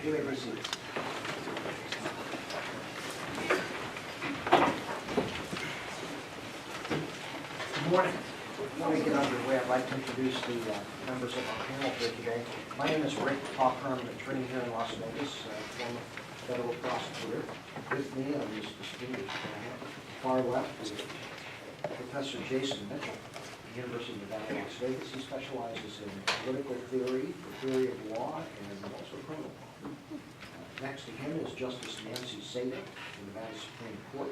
You may proceed. Good morning. Before we get underway, I'd like to introduce the members of our panel here today. My name is Rick Popper. I'm an attorney here in Las Vegas, former federal prosecutor. With me on this distinguished panel, far left, is Professor Jason Mitchell, University of Nevada, Las Vegas. He specializes in political theory, the theory of law, and also criminal law. Next to him is Justice Nancy Sater, the Nevada Supreme Court.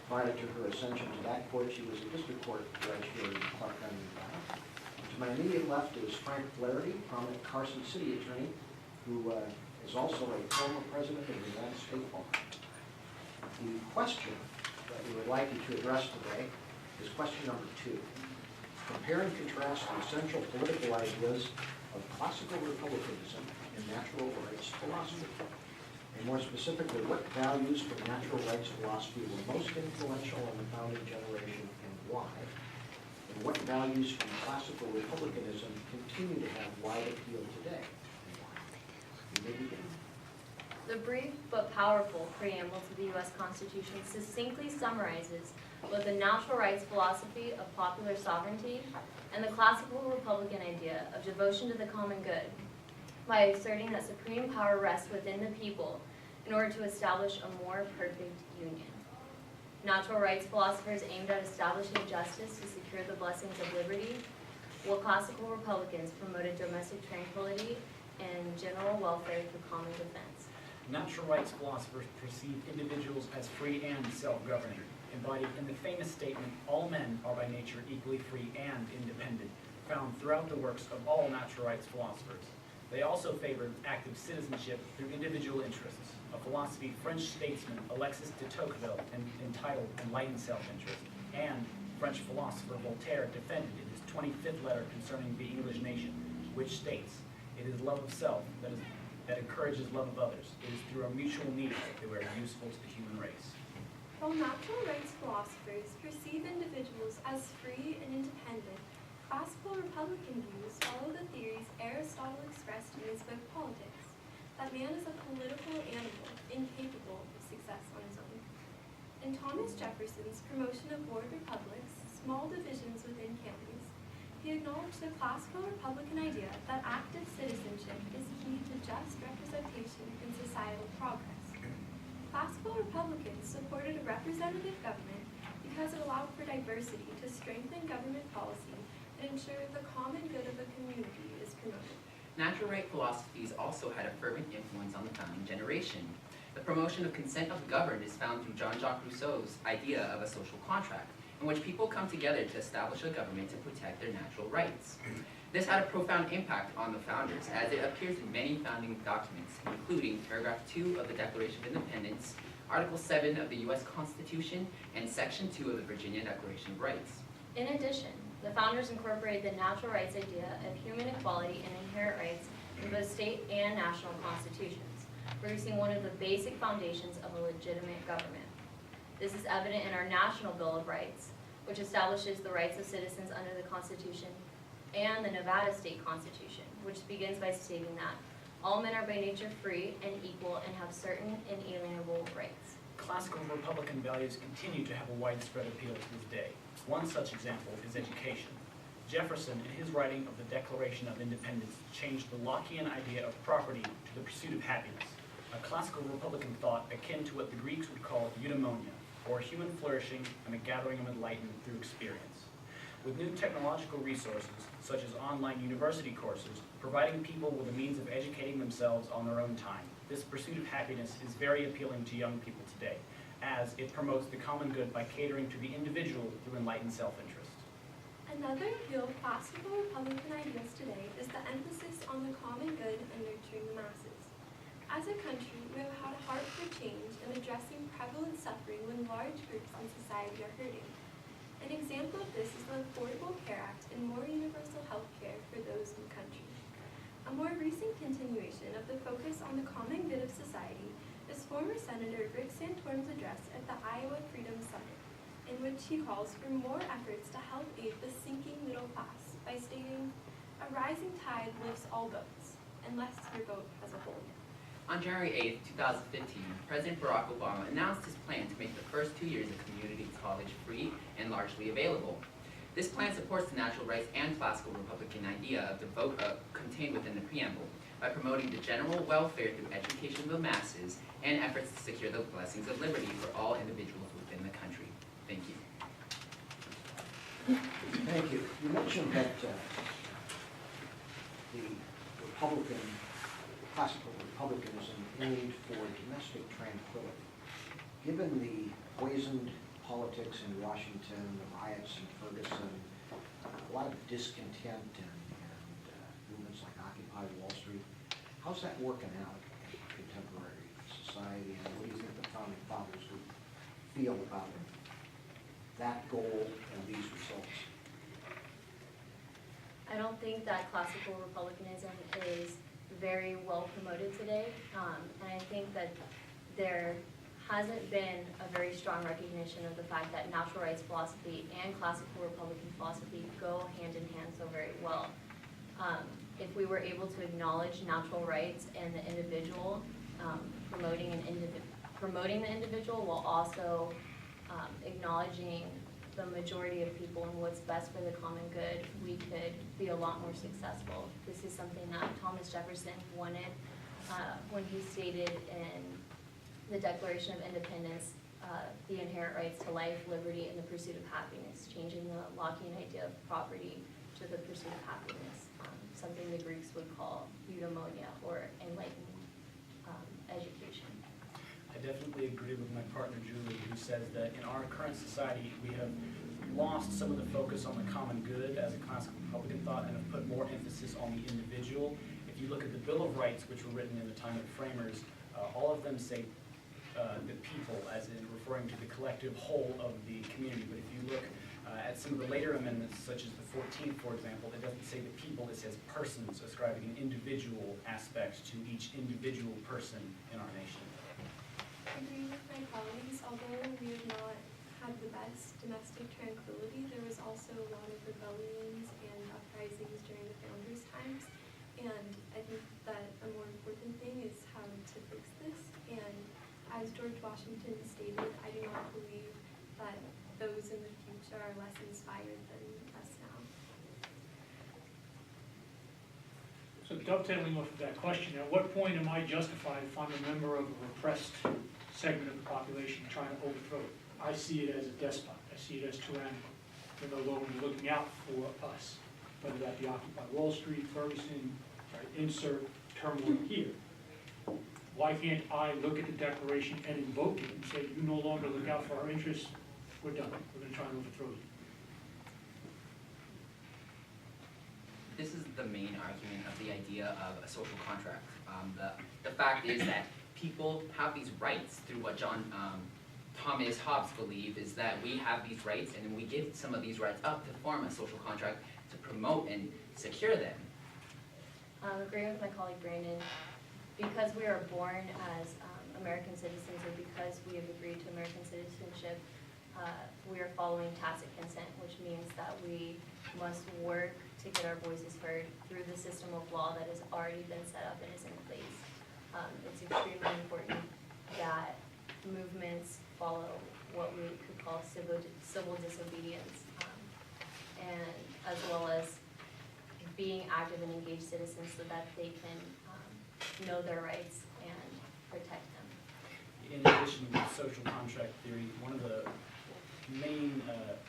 Prior to her ascension to that court, she was a district court judge here in Clark County, Nevada. To my immediate left is Frank Flaherty, prominent Carson City attorney, who is also a former president of the Nevada State Bar. The question that we would like you to address today is question number 2. Compare and contrast the essential political ideas of classical republicanism and natural rights philosophy. And more specifically, what values from natural rights philosophy were most influential in the founding generation and why? And what values from classical republicanism continue to have wide appeal today and why? You may begin. The brief but powerful preamble to the U.S. Constitution succinctly summarizes both the natural rights philosophy of popular sovereignty and the classical republican idea of devotion to the common good by asserting that supreme power rests within the people in order to establish a more perfect union. Natural rights philosophers aimed at establishing justice to secure the blessings of liberty, while classical republicans promoted domestic tranquility and general welfare through common defense. Natural rights philosophers perceive individuals as free and self-governing, embodied in the famous statement, all men are by nature equally free and independent, found throughout the works of all natural rights philosophers. They also favored active citizenship through individual interests, a philosophy French statesman Alexis de Tocqueville entitled Enlightened Self-Interest, and French philosopher Voltaire defended in his 25th letter concerning the English nation, which states, "It is love of self that encourages love of others. It is through our mutual need that we are useful to the human race." While natural rights philosophers perceive individuals as free and independent, classical republican views follow the theories Aristotle expressed in his book Politics, that man is a political animal incapable of success on his own. In Thomas Jefferson's promotion of ward republics, small divisions within counties, he acknowledged the classical republican idea that active citizenship is key to just representation in societal progress. Classical republicans supported a representative government because it allowed for diversity to strengthen government policy and ensure the common good of a community is promoted. Natural right philosophies also had a fervent influence on the founding generation. The promotion of consent of the governed is found through Jean-Jacques Rousseau's idea of a social contract, in which people come together to establish a government to protect their natural rights. This had a profound impact on the founders, as it appears in many founding documents, including paragraph 2 of the Declaration of Independence, Article 7 of the U.S. Constitution, and Section 2 of the Virginia Declaration of Rights. In addition, the founders incorporated the natural rights idea of human equality and inherent rights in both state and national constitutions, producing one of the basic foundations of a legitimate government. This is evident in our National Bill of Rights, which establishes the rights of citizens under the Constitution, and the Nevada State Constitution, which begins by stating that all men are by nature free and equal and have certain inalienable rights. Classical Republican values continue to have a widespread appeal to this day. One such example is education. Jefferson, in his writing of the Declaration of Independence, changed the Lockean idea of property to the pursuit of happiness, a classical Republican thought akin to what the Greeks would call eudaimonia, or human flourishing and the gathering of enlightenment through experience. With new technological resources, such as online university courses, providing people with a means of educating themselves on their own time, this pursuit of happiness is very appealing to young people today, as it promotes the common good by catering to the individual through enlightened self-interest. Another appeal of classical republican ideas today is the emphasis on the common good and nurturing the masses. As a country, we have had a heart for change in addressing prevalent suffering when large groups in society are hurting. An example of this is the Affordable Care Act and more universal health care for those in the country. A more recent continuation of the focus on the common good of society is former Senator Rick Santorum's address at the Iowa Freedom Summit, in which he calls for more efforts to help aid the sinking middle class by stating, "A rising tide lifts all boats, unless your boat has a hole." On January 8, 2015, President Barack Obama announced his plan to make the first 2 years of community college free and largely available. This plan supports the natural rights and classical Republican idea of the vote contained within the preamble by promoting the general welfare through education of the masses and efforts to secure the blessings of liberty for all individuals within the country. Thank you. Thank you. You mentioned that the Republican, classical republicanism aimed for domestic tranquility. Given the poisoned politics in Washington, the riots in Ferguson, a lot of discontent and movements like Occupy Wall Street, how's that working out in contemporary society, and what do you think the founding fathers would feel about that goal and these results? I don't think that classical republicanism is very well promoted today, and I think that there hasn't been a very strong recognition of the fact that natural rights philosophy and classical republican philosophy go hand in hand so very well. If we were able to acknowledge natural rights and the individual, promoting the individual while also acknowledging the majority of people and what's best for the common good, we could be a lot more successful. This is something that Thomas Jefferson wanted when he stated in the Declaration of Independence the inherent rights to life, liberty, and the pursuit of happiness, changing the Lockean idea of property to the pursuit of happiness, something the Greeks would call eudaimonia, or enlightened education. I definitely agree with my partner Julie, who says that in our current society, we have lost some of the focus on the common good as a classical Republican thought and have put more emphasis on the individual. If you look at the Bill of Rights, which were written in the time of the framers, all of them say the people, as in referring to the collective whole of the community. But if you look at some of the later amendments, such as the 14th, for example, it doesn't say the people, it says persons, ascribing an individual aspect to each individual person in our nation. I agree with my colleagues. Although we have not had the best domestic tranquility, there was also a lot of rebellions and uprisings during the founders' times. And I think that a more important thing is how to fix this. And as George Washington stated, I do not believe that those in the future are less inspired than us now. So dovetailing off of that question, at what point am I justified if I'm a member of a repressed segment of the population trying to overthrow it? I see it as a despot. I see it as tyrannical. They're no longer looking out for us, whether that be Occupy Wall Street, Ferguson, right, insert turmoil here. Why can't I look at the Declaration and invoke it and say, you no longer look out for our interests, we're done. We're going to try and overthrow you. This is the main argument of the idea of a social contract. The fact is that people have these rights through what Thomas Hobbes believed is that we have these rights and then we give some of these rights up to form a social contract to promote and secure them. Agreeing with my colleague Brandon, because we are born as American citizens, or because we have agreed to American citizenship, we are following tacit consent, which means that we must work to get our voices heard through the system of law that has already been set up and is in place. It's extremely important that movements follow what we could call civil disobedience, and as well as being active and engaged citizens so that they can know their rights and protect them. In addition to social contract theory, one of the main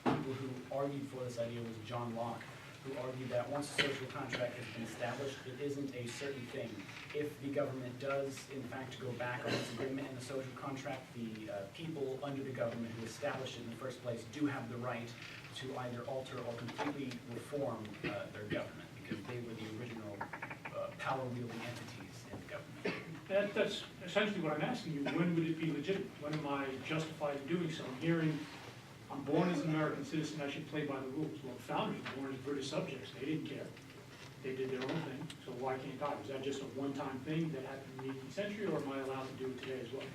people who argued for this idea was John Locke, who argued that once a social contract has been established, it isn't a certain thing. If the government does, in fact, go back on its agreement in the social contract, the people under the government who established it in the first place do have the right to either alter or completely reform their government, because they were the original power-wielding entities in the government. That's essentially what I'm asking you. When would it be legitimate? When am I justified in doing so? I'm hearing I'm born as an American citizen, I should play by the rules. Well, the founders were born as British subjects. They didn't care. They did their own thing. So why can't I? Was that just a one-time thing that happened in the 18th century, or am I allowed to do it today as well?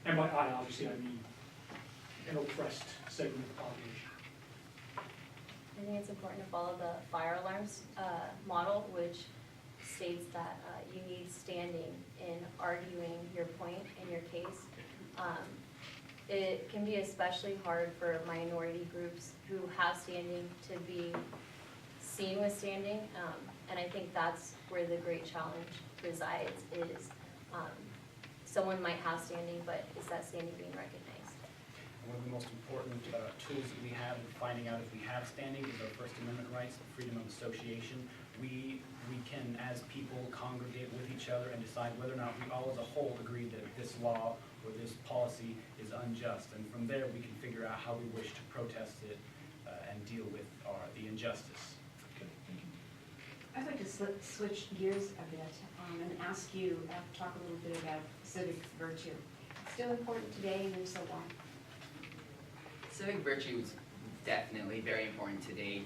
And by I, obviously, I mean an oppressed segment of the population. I think it's important to follow the fire alarms model, which states that you need standing in arguing your point in your case. It can be especially hard for minority groups who have standing to be seen with standing, and I think that's where the great challenge resides, is someone might have standing, but is that standing being recognized? One of the most important tools that we have in finding out if we have standing is our First Amendment rights, the freedom of association. We can, as people, congregate with each other and decide whether or not we all as a whole agree that this law or this policy is unjust. And from there, we can figure out how we wish to protest it and deal with the injustice. I'd like to switch gears a bit and ask you, talk a little bit about civic virtue. Still important today, and so why? Civic virtue is definitely very important today.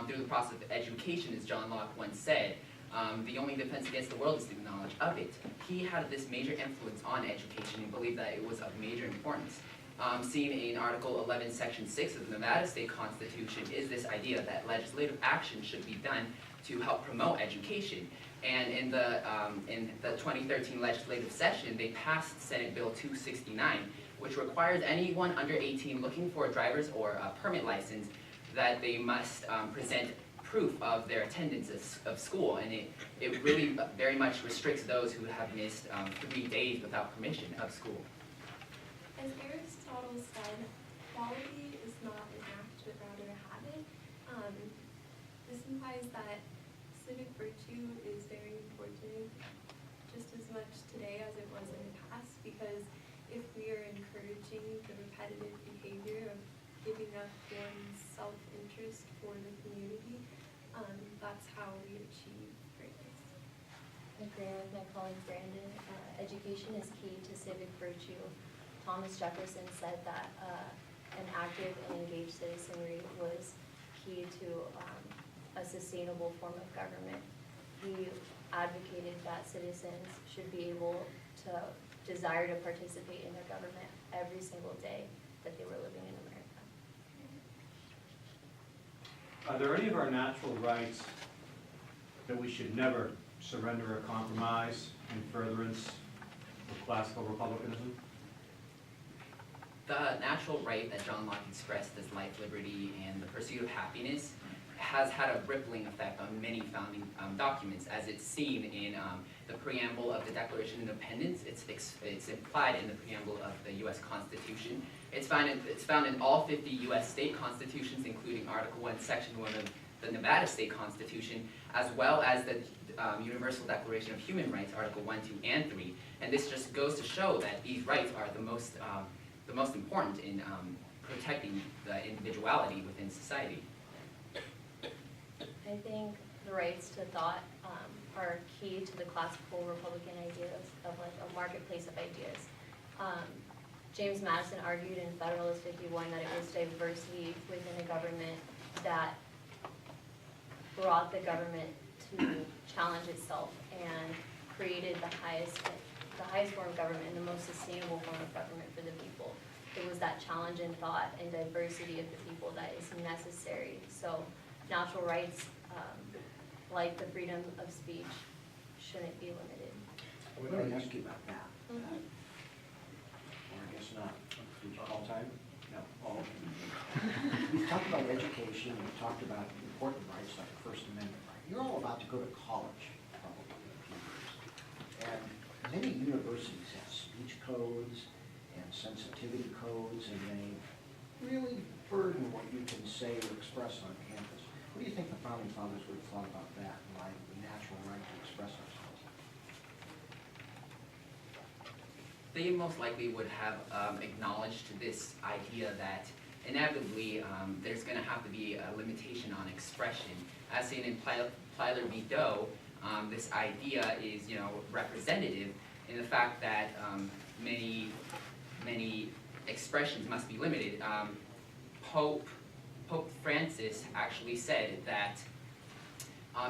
Through the process of education, as John Locke once said, the only defense against the world is the knowledge of it. He had this major influence on education and believed that it was of major importance. Seen in Article 11, Section 6 of the Nevada State Constitution is this idea that legislative action should be done to help promote education. And in the 2013 legislative session, they passed Senate Bill 269, which requires anyone under 18 looking for a driver's or a permit license that they must present proof of their attendance of school, and it really very much restricts those who have missed 3 days without permission of school. As Aristotle said, quality is not an act, but rather a habit. This implies that civic virtue is very important just as much today as it was in the past, because if we are encouraging the repetitive behavior of giving up one's self-interest for the community, that's how we achieve greatness. Agreeing with my colleague Brandon, education is key to civic virtue. Thomas Jefferson said that an active and engaged citizenry was key to a sustainable form of government. He advocated that citizens should be able to desire to participate in their government every single day that they were living in America. Are there any of our natural rights that we should never surrender or compromise in furtherance of classical republicanism? The natural right that John Locke expressed as life, liberty, and the pursuit of happiness has had a rippling effect on many founding documents, as it's seen in the preamble of the Declaration of Independence. It's implied in the preamble of the U.S. Constitution. It's found in all 50 U.S. state constitutions, including Article 1, Section 1 of the Nevada State Constitution, as well as the Universal Declaration of Human Rights, Article 1, 2, and 3. And this just goes to show that these rights are the most important in protecting the individuality within society. I think the rights to thought are key to the classical Republican ideas of like a marketplace of ideas. James Madison argued in Federalist 51 that it was diversity within a government that brought the government to challenge itself and created the highest form of government and the most sustainable form of government for the people. It was that challenge in thought and diversity of the people that is necessary. So natural rights, like the freedom of speech, shouldn't be limited. Let me ask you about that. Mhm. Or I guess not. Did you call time? No. Oh. We've talked about education, we've talked about important rights like the First Amendment right. You're all about to go to college, probably in a few years. And many universities have speech codes and sensitivity codes, and they really burden what you can say or express on campus. What do you think the Founding Fathers would have thought about that in light of the natural right to express ourselves? They most likely would have acknowledged this idea that inevitably there's going to have to be a limitation on expression. As seen in Plyler v. Doe, this idea is, representative in the fact that many expressions must be limited. Pope Francis actually said that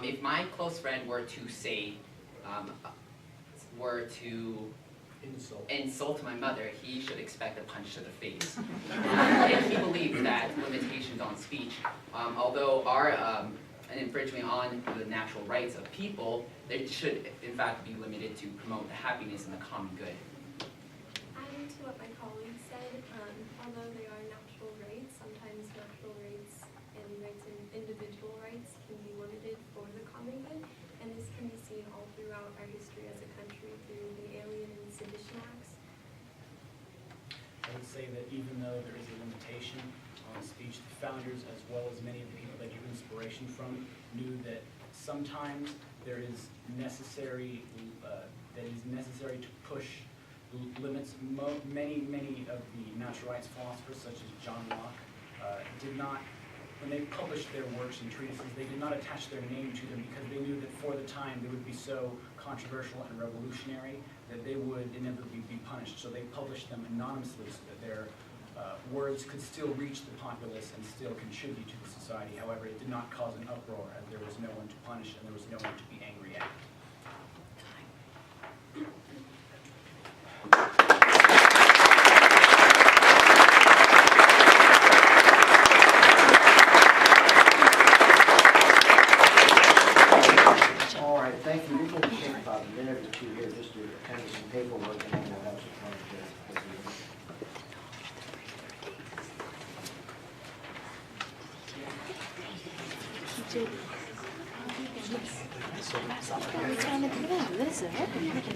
if my close friend were to say, insult my mother, he should expect a punch to the face. And he believed that limitations on speech, although are an infringement on the natural rights of people, they should in fact be limited to promote the happiness and the common good. Adding to what my colleague said, although they are natural rights, sometimes natural rights and individual rights can be limited for the common good, and this can be seen all throughout our history as a country through the Alien and Sedition Acts. I would say that even though there is a limitation on speech, the founders, as well as many of the people that drew inspiration from, knew that sometimes there is necessary, to push limits. Many of the natural rights philosophers, such as John Locke, did not, when they published their works and treatises, they did not attach their name to them because they knew that for the time they would be so controversial and revolutionary that they would inevitably be punished. So they published them anonymously so that their words could still reach the populace and still contribute to the society. However, it did not cause an uproar as there was no one to punish and there was no one to be angry at. All right, thank you. We can take about a minute or two here just to attend to some paperwork, and then we'll have some fun to. Yes.